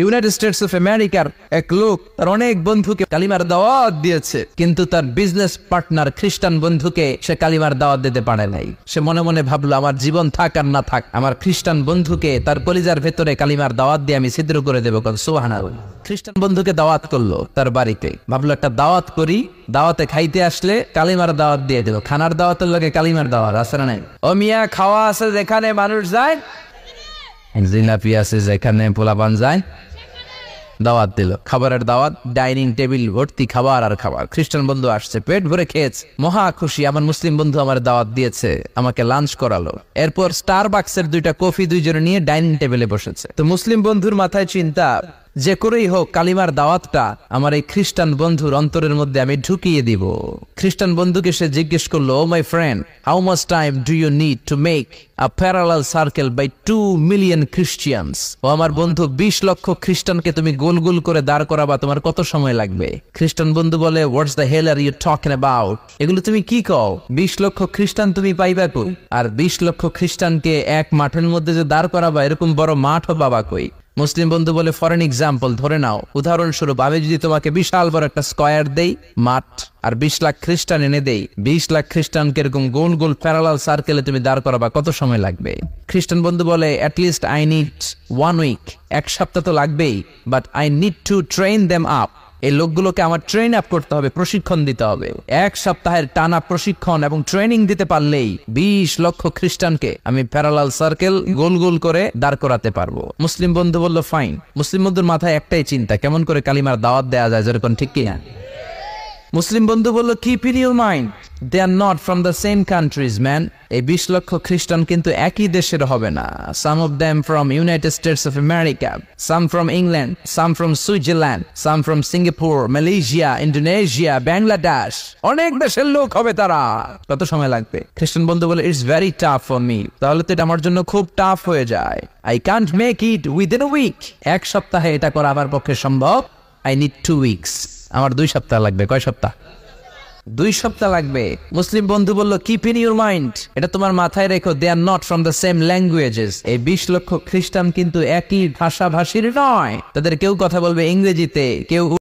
United States of আমেরিকার এক লোক তার অনেক বন্ধুকে কালিমার দাওয়াত দিয়েছে, কিন্তু তার বিজনেস পার্টনার খ্রিস্টান বন্ধুকে সে কালিমার দাওয়াত দিতে পারে নাই। সে মনে মনে ভাবলো, আমার জীবন থাক আর না থাক, আমার খ্রিস্টান বন্ধুকে তার কলিজার ভেতরে কালিমার দাওয়াত দিয়ে আমি ছিদ্র করে দেবো। সুবহানাল্লাহ। খ্রিস্টান বন্ধুকে দাওয়াত করলো তার বাড়িতে, ভাবলো একটা দাওয়াত করি, দাওয়াতে খাইতে আসলে কালিমার দাওয়াত দিয়ে দেবো। খানার দাওয়াতের লগে কালিমার দাওয়াত আছে না নাই? ও মিয়া, খাওয়া আছে যেখানে মানুষ যায়, জিলাপি আছে যেখানে পোলাপান যায়, দাওয়াত দিল, খাবারের দাওয়াত, ডাইনিং টেবিল ভর্তি খাবার আর খাবার। খ্রিস্টান বন্ধু আসছে, পেট ভরে খেয়েছে, মহা খুশি, আমার মুসলিম বন্ধু আমার দাওয়াত দিয়েছে, আমাকে লাঞ্চ করালো। এরপর স্টারবাক্সের 2টা কফি দুইজনে নিয়ে ডাইনিং টেবিলে বসেছে। তো মুসলিম বন্ধুর মাথায় চিন্তা, যে করেই হোক কালিমার দাওয়াতটা আমার এই খ্রিস্টান বন্ধুর অন্তরের মধ্যে আমি ঢুকিয়ে দিব। খ্রিস্টান বন্ধুকে সে জিজ্ঞেস করলো, oh my friend, how much time do you need to make a parallel circle by 2 million Christians? ও আমার বন্ধু, 20 লক্ষ খ্রিস্টানকে তুমি গোল গোল করে দাঁড় করাবা, তোমার কত সময় লাগবে? খ্রিস্টান বন্ধু বলে, what's the hell are you talking about? এগুলো তুমি কি কও? 20 লক্ষ খ্রিস্টান তুমি পাইবা কই? আর 20 লক্ষ খ্রিস্টানকে এক মাঠের মধ্যে যে দাঁড় করাবা, এরকম বড় মাঠও পাবা কই? মুসলিম বন্ধু বলে, ফর এন এক্সাম্পল, ধরে নাও, উদাহরণস্বরূপ আমি যদি তোমাকে বিশাল বড় একটা স্কয়ার দেই, মাঠ, আর 20 লাখ খ্রিস্টান এনে দেই, 20 লাখ খ্রিস্টানকে এরকম গোল গোল প্যারালাল সার্কেলে তুমি দাঁড় করাবা, কত সময় লাগবে? খ্রিস্টান বন্ধু বলে, at least I need 1 week, 1 সপ্তাহ তো লাগবেই, but I need to train them up. এই লোকগুলোকে আমার ট্রেন আপ করতে হবে, প্রশিক্ষণ দিতে হবে। 1 সপ্তাহের টানা প্রশিক্ষণ এবং ট্রেনিং দিতে পারলেই 20 লক্ষ খ্রিস্টানকে আমি প্যারালাল সার্কেল গোল গোল করে দাঁড় করাতে পারবো। মুসলিম বন্ধু বলল, ফাইন। মুসলিম বন্ধুর মাথায় একটাই চিন্তা, কেমন করে কালিমার দাওয়াত দেওয়া যায়, যেরকম, ঠিক কিনা? মুসলিম বন্ধু বলল, keep in your mind, they are not from the same countries man. এই 20 লক্ষ খ্রিস্টান কিন্তু একই দেশের হবে না। Some of them from United States of America, some from England, some from Switzerland, some from Singapore, Malaysia, Indonesia, Bangladesh, অনেক দেশের লোক হবে তারা। কত সময় লাগবে? খ্রিস্টান বন্ধু বলে, it's very tough for me. তাহলে তো এটা আমার জন্য খুব টাফ হয়ে যায়। I can't make it within a week. 1 সপ্তাহে এটা করা আমার পক্ষে সম্ভব। I need 2 weeks. আমার 2 সপ্তাহ লাগবে। কয় সপ্তাহ? 2 সপ্তাহ লাগবে। মুসলিম বন্ধু বলল, কিপ ইন ইউর মাইন্ড, এটা তোমার মাথায় রেখো, they are not from the same languages. এই 20 লক্ষ খ্রিস্টান কিন্তু একই ভাষাভাষীর নয়। তাদের কেউ কথা বলবে ইংরেজিতে, কেউ